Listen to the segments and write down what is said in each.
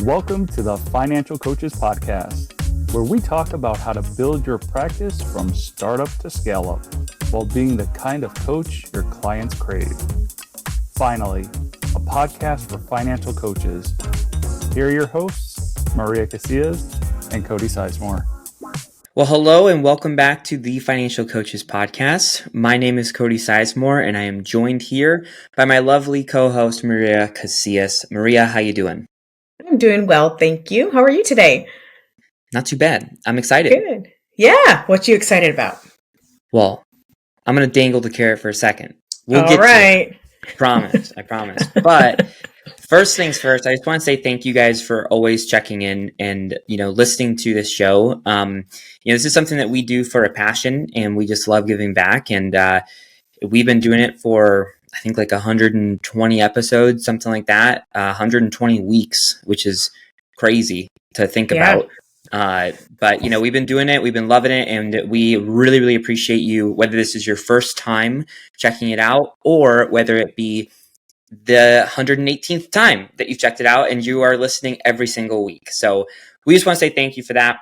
Welcome to the Financial Coaches Podcast, where we talk about how to build your practice from startup to scale up while being the kind of coach your clients crave. Finally, a podcast for financial coaches. Here are your hosts, Maria Casillas and Cody Sizemore. Well, hello and welcome back to the Financial Coaches Podcast. My name is Cody Sizemore and I am joined here by my lovely co-host, Maria Casillas. Maria, how you doing? I'm doing well, thank you. How are you today? Not too bad. I'm excited. Good. Yeah. What you excited about? Well, I'm going to dangle the carrot for a second. We'll get right. to it. I promise. But first things first, I just want to say thank you guys for always checking in and, listening to this show. This is something that we do for a passion and we just love giving back. And we've been doing it for, I think, like 120 episodes, something like that, 120 weeks, which is crazy to think about. But, we've been doing it. We've been loving it. And we really, really appreciate you, whether this is your first time checking it out or whether it be the 118th time that you've checked it out and you are listening every single week. So we just want to say thank you for that.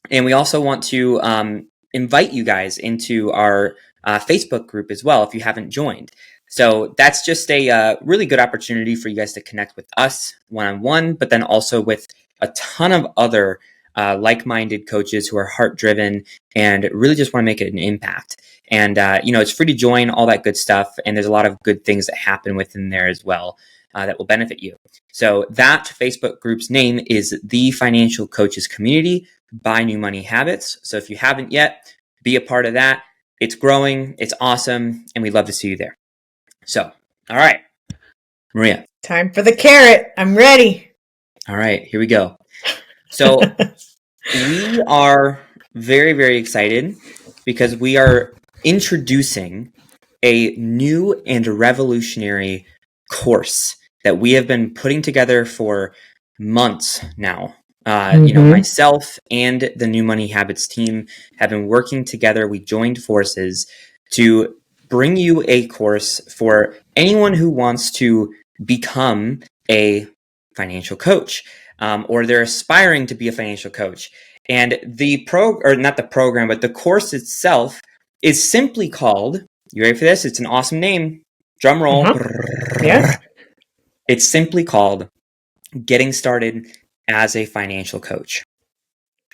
And we also want to invite you guys into our Facebook group as well if you haven't joined. So that's just a really good opportunity for you guys to connect with us one-on-one, but then also with a ton of other like-minded coaches who are heart-driven and really just want to make an impact. And, it's free to join, all that good stuff. And there's a lot of good things that happen within there as well that will benefit you. So that Facebook group's name is The Financial Coaches Community by New Money Habits. So if you haven't yet, be a part of that. It's growing. It's awesome. And we'd love to see you there. So, all right, Maria. Time for the carrot. I'm ready. All right, here we go. So we are very, very excited because we are introducing a new and revolutionary course that we have been putting together for months now. Myself and the New Money Habits team have been working together. We joined forces to bring you a course for anyone who wants to become a financial coach, or they're aspiring to be a financial coach. And the course itself is simply called, you ready for this? It's an awesome name. Drum roll. Yeah. It's simply called Getting Started as a Financial Coach.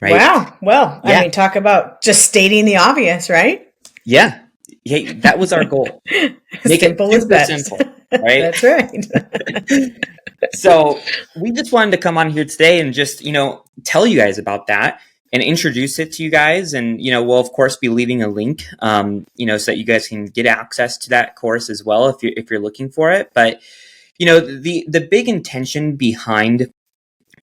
Right? Wow. Well, yeah. Talk about just stating the obvious, right? Yeah. Hey, that was our goal. Make simple it is best. Simple, right? That's right. So we just wanted to come on here today and just, tell you guys about that and introduce it to you guys. And, we'll of course be leaving a link, so that you guys can get access to that course as well if you're looking for it. But, the big intention behind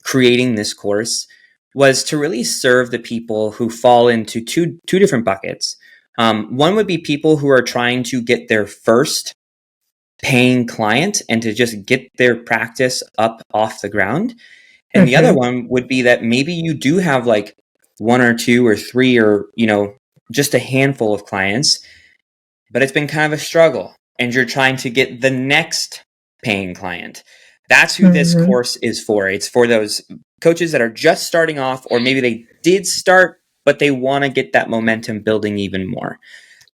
creating this course was to really serve the people who fall into two different buckets. One would be people who are trying to get their first paying client and to just get their practice up off the ground. And the other one would be that maybe you do have like one or two or three or, just a handful of clients, but it's been kind of a struggle and you're trying to get the next paying client. That's who this course is for. It's for those coaches that are just starting off, or maybe they did start, but they want to get that momentum building even more.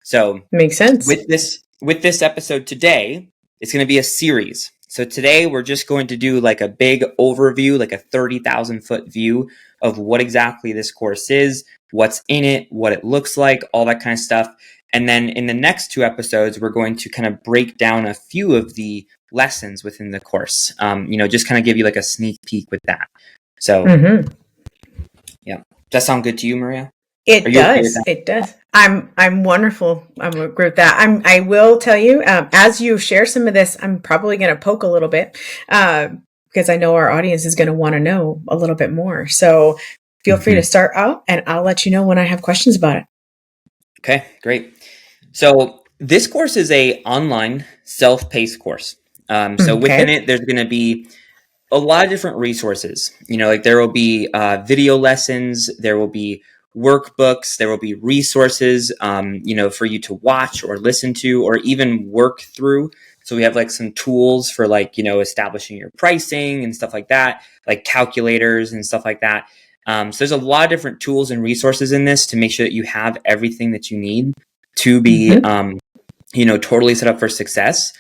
So makes sense. With this episode today, it's going to be a series. So today we're just going to do like a big overview, like a 30,000 foot view of what exactly this course is, what's in it, what it looks like, all that kind of stuff. And then in the next two episodes, we're going to kind of break down a few of the lessons within the course. Just kind of give you like a sneak peek with that. So yeah. Does that sound good to you, Maria? It does. It does. I'm wonderful. I'm agree with that. I will tell you, as you share some of this, I'm probably going to poke a little bit, because I know our audience is going to want to know a little bit more. So feel free to start out and I'll let you know when I have questions about it. Okay, great. So this course is a online self-paced course. So within it, there's going to be a lot of different resources. There will be video lessons, there will be workbooks, there will be resources, for you to watch or listen to or even work through. So we have like some tools for like, establishing your pricing and stuff like that, like calculators and stuff like that. So there's a lot of different tools and resources in this to make sure that you have everything that you need to be, totally set up for success.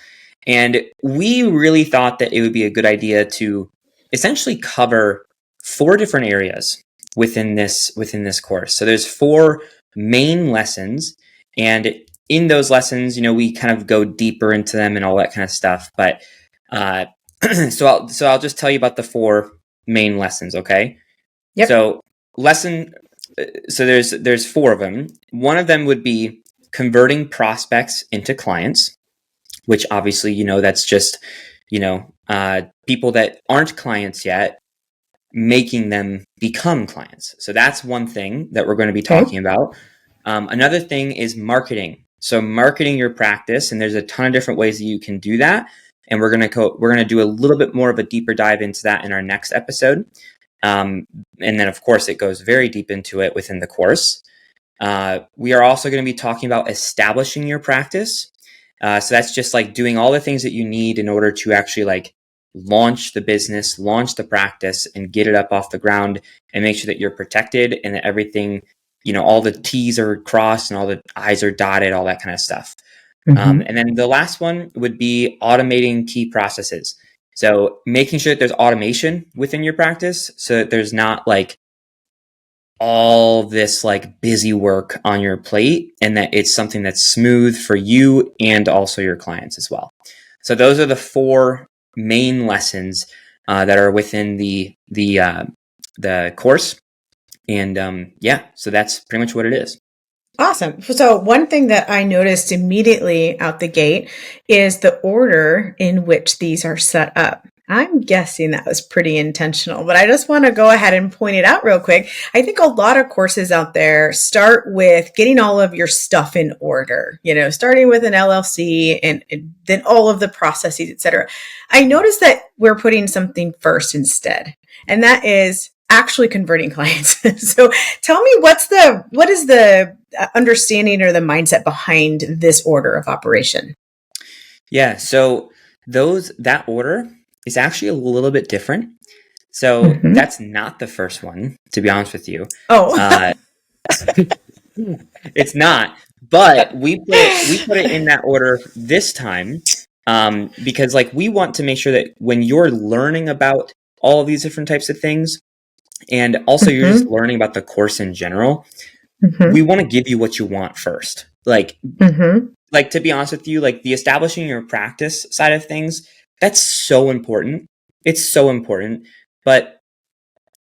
And we really thought that it would be a good idea to essentially cover 4 different areas within this course. So there's 4 main lessons, and in those lessons, we kind of go deeper into them and all that kind of stuff. But so I'll just tell you about the 4 main lessons, okay? Yep. So there's 4 of them. One of them would be converting prospects into clients, which obviously, that's just, people that aren't clients yet, making them become clients. So that's one thing that we're going to be talking about. Another thing is marketing. So marketing your practice, and there's a ton of different ways that you can do that. And we're going to do a little bit more of a deeper dive into that in our next episode. And then of course it goes very deep into it within the course. We are also going to be talking about establishing your practice. So that's just like doing all the things that you need in order to actually like launch the business, launch the practice, and get it up off the ground, and make sure that you're protected and that everything, all the T's are crossed and all the I's are dotted, all that kind of stuff. And then the last one would be automating key processes. So making sure that there's automation within your practice so that there's not like all this like busy work on your plate, and that it's something that's smooth for you and also your clients as well. So those are the 4 main lessons that are within the course. And so that's pretty much what it is. Awesome. So one thing that I noticed immediately out the gate is the order in which these are set up. I'm guessing that was pretty intentional, but I just want to go ahead and point it out real quick. I think a lot of courses out there start with getting all of your stuff in order, starting with an LLC and then all of the processes, etc. I noticed that we're putting something first instead, and that is actually converting clients. So tell me, what is the understanding or the mindset behind this order of operation? Yeah. So that order is actually a little bit different. So that's not the first one, to be honest with you. Oh, it's not, but we put it in that order this time because like we want to make sure that when you're learning about all of these different types of things, and also you're just learning about the course in general, we want to give you what you want first. Like to be honest with you, like the establishing your practice side of things, that's so important. It's so important, but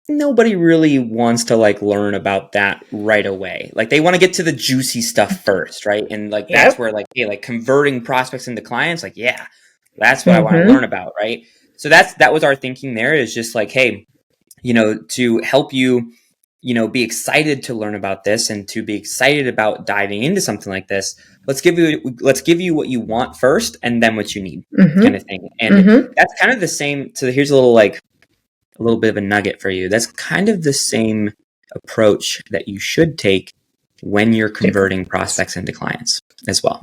nobody really wants to like learn about that right away. Like they want to get to the juicy stuff first, right? And like that's where like, hey, like converting prospects into clients, like, yeah, that's what I want to learn about, right? So that was our thinking there, is just like, hey, to help you, be excited to learn about this and to be excited about diving into something like this. Let's give you what you want first and then what you need, kind of thing. And that's kind of the same. So here's a little bit of a nugget for you. That's kind of the same approach that you should take when you're converting prospects into clients as well.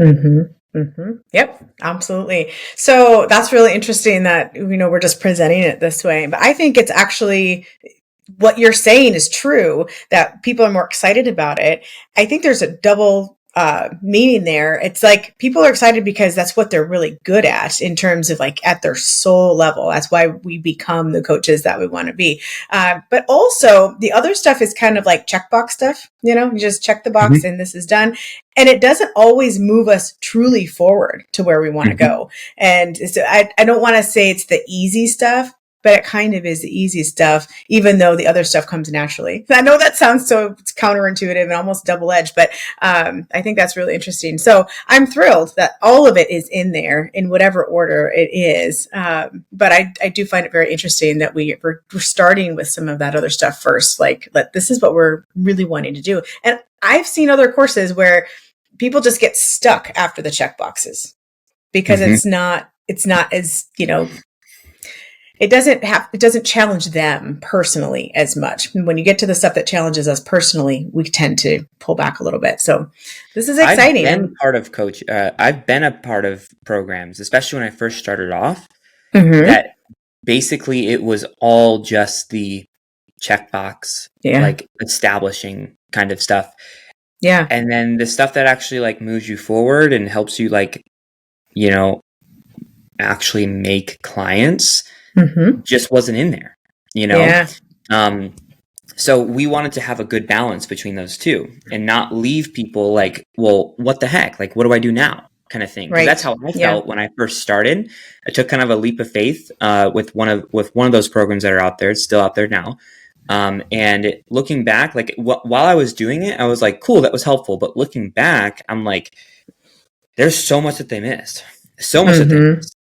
Yep, absolutely. So that's really interesting that, we're just presenting it this way, but I think it's actually what you're saying is true, that people are more excited about it. I think there's a double meaning there. It's like people are excited because that's what they're really good at in terms of like at their soul level. That's why we become the coaches that we want to be. But also the other stuff is kind of like checkbox stuff. You just check the box and this is done. And it doesn't always move us truly forward to where we want to go. And so I don't want to say it's the easy stuff, but it kind of is the easy stuff, even though the other stuff comes naturally. I know that sounds so counterintuitive and almost double-edged, but I think that's really interesting. So I'm thrilled that all of it is in there in whatever order it is. But I do find it very interesting that we're starting with some of that other stuff first. Like, this is what we're really wanting to do. And I've seen other courses where people just get stuck after the check boxes because it's not as, it doesn't challenge them personally as much. When you get to the stuff that challenges us personally, we tend to pull back a little bit. So this is exciting. I've been a part of programs, especially when I first started off, Mm-hmm. that basically it was all just the checkbox, like establishing kind of stuff. Yeah. And then the stuff that actually like moves you forward and helps you like, actually make clients just wasn't in there, Yeah. So we wanted to have a good balance between those two and not leave people like, well, what the heck? Like, what do I do now? Kind of thing. Right. That's how I felt when I first started. I took kind of a leap of faith with one of those programs that are out there. It's still out there now. And looking back, like while I was doing it, I was like, cool, that was helpful. But looking back, I'm like, there's so much that they missed. So much that they missed,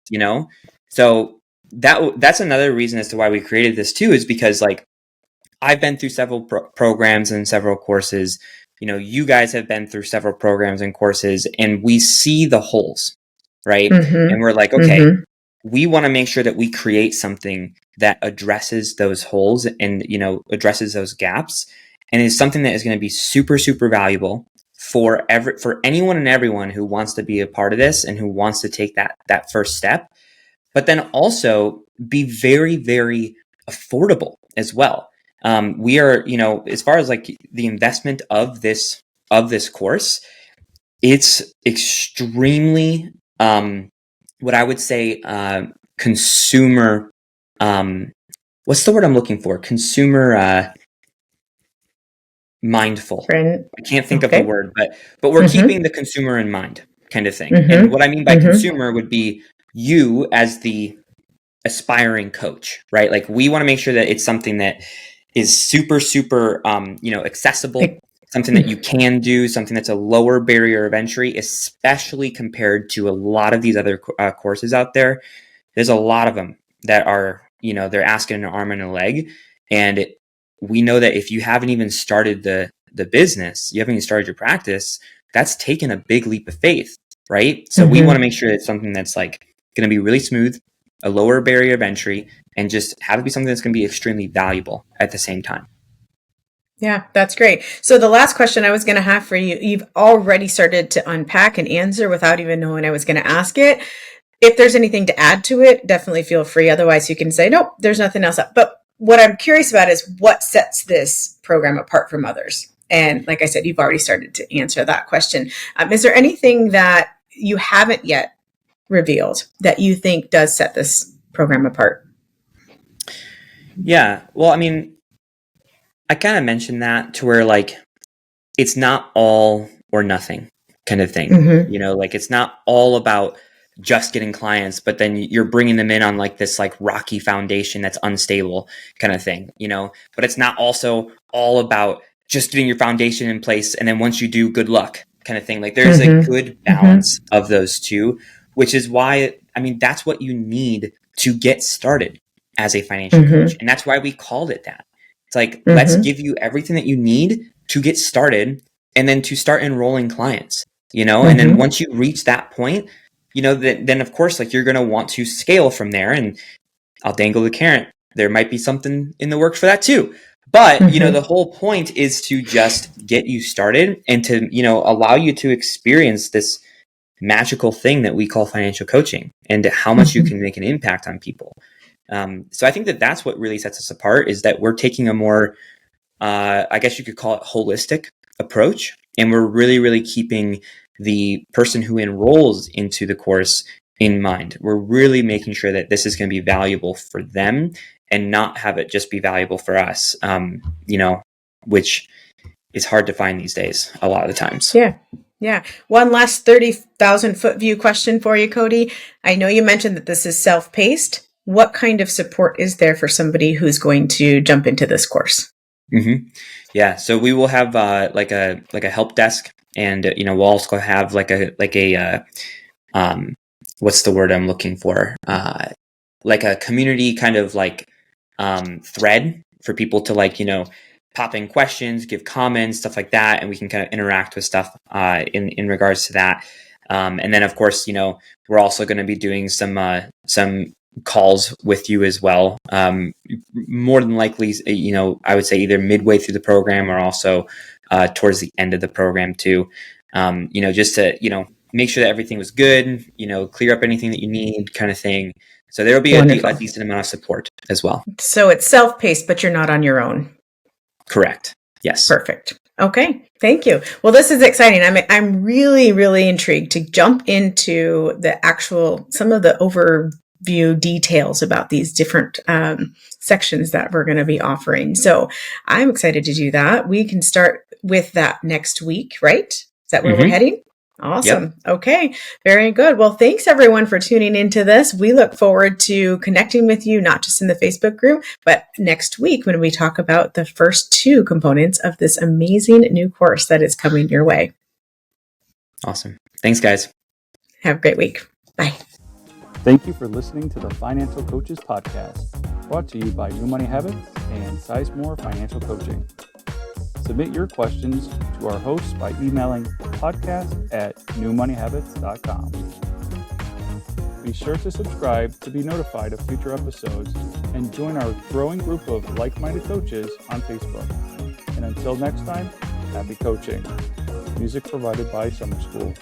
So that's another reason as to why we created this too, is because like I've been through several programs and several courses. You guys have been through several programs and courses, and we see the holes, right? And we're like, okay, we want to make sure that we create something that addresses those holes and, addresses those gaps, and is something that is going to be super, super valuable for anyone and everyone who wants to be a part of this and who wants to take that first step, but then also be very, very affordable as well. We are, as far as like the investment of this course, it's extremely, what I would say, consumer, what's the word I'm looking for? Consumer, mindful. I can't think of the word, but we're keeping the consumer in mind, kind of thing. And what I mean by consumer would be you as the aspiring coach, right? Like we want to make sure that it's something that is super, super, accessible, something that you can do, something that's a lower barrier of entry, especially compared to a lot of these other courses out there. There's a lot of them that are, they're asking an arm and a leg. And we know that if you haven't even started the business, you haven't even started your practice, that's taken a big leap of faith, right? So we want to make sure it's something that's like going to be really smooth, a lower barrier of entry, and just have it be something that's going to be extremely valuable at the same time. Yeah, that's great. So the last question I was going to have for you, you've already started to unpack and answer without even knowing I was going to ask it. If there's anything to add to it, definitely feel free. Otherwise, you can say, nope, there's nothing else. But what I'm curious about is what sets this program apart from others. And like I said, you've already started to answer that question. Is there anything that you haven't yet revealed that you think does set this program apart? Yeah. Well, I mean, I kind of mentioned that to where like, it's not all or nothing kind of thing, like it's not all about just getting clients, but then you're bringing them in on like this like rocky foundation that's unstable kind of thing, but it's not also all about just getting your foundation in place. And then once you do, good luck kind of thing. Like there's a good balance of those two, which is why, that's what you need to get started as a financial coach. And that's why we called it that. It's like, let's give you everything that you need to get started and then to start enrolling clients, and then once you reach that point, then of course, like you're going to want to scale from there. And I'll dangle the carrot. There might be something in the works for that too. But, the whole point is to just get you started and to, allow you to experience this magical thing that we call financial coaching and how much you can make an impact on people. So I think that that's what really sets us apart, is that we're taking a more, I guess you could call it holistic approach. And we're really, really keeping the person who enrolls into the course in mind. We're really making sure that this is going to be valuable for them and not have it just be valuable for us, which is hard to find these days a lot of the times. Yeah. Yeah. One last 30,000 foot view question for you, Cody. I know you mentioned that this is self-paced. What kind of support is there for somebody who's going to jump into this course? Yeah. So we will have like a help desk, and we'll also have like a what's the word I'm looking for? Like a community kind of like thread for people to like, pop in questions, give comments, stuff like that. And we can kind of interact with stuff in regards to that. And then of course, we're also going to be doing some calls with you as well. More than likely, I would say either midway through the program or also towards the end of the program too. Just to, make sure that everything was good, clear up anything that you need kind of thing. So there will be a decent amount of support as well. So it's self-paced, but you're not on your own. Correct. Yes. Perfect. Okay. Thank you. Well, this is exciting. I'm really, really intrigued to jump into some of the overview details about these different sections that we're going to be offering. So I'm excited to do that. We can start with that next week, right? Is that where we're heading? Awesome. Yep. Okay. Very good. Well, thanks everyone for tuning into this. We look forward to connecting with you, not just in the Facebook group, but next week when we talk about the first 2 components of this amazing new course that is coming your way. Awesome. Thanks, guys. Have a great week. Bye. Thank you for listening to the Financial Coaches Podcast, brought to you by New Money Habits and Sizemore Financial Coaching. Submit your questions to our hosts by emailing podcast@newmoneyhabits.com. Be sure to subscribe to be notified of future episodes and join our growing group of like-minded coaches on Facebook. And until next time, happy coaching. Music provided by Summer School.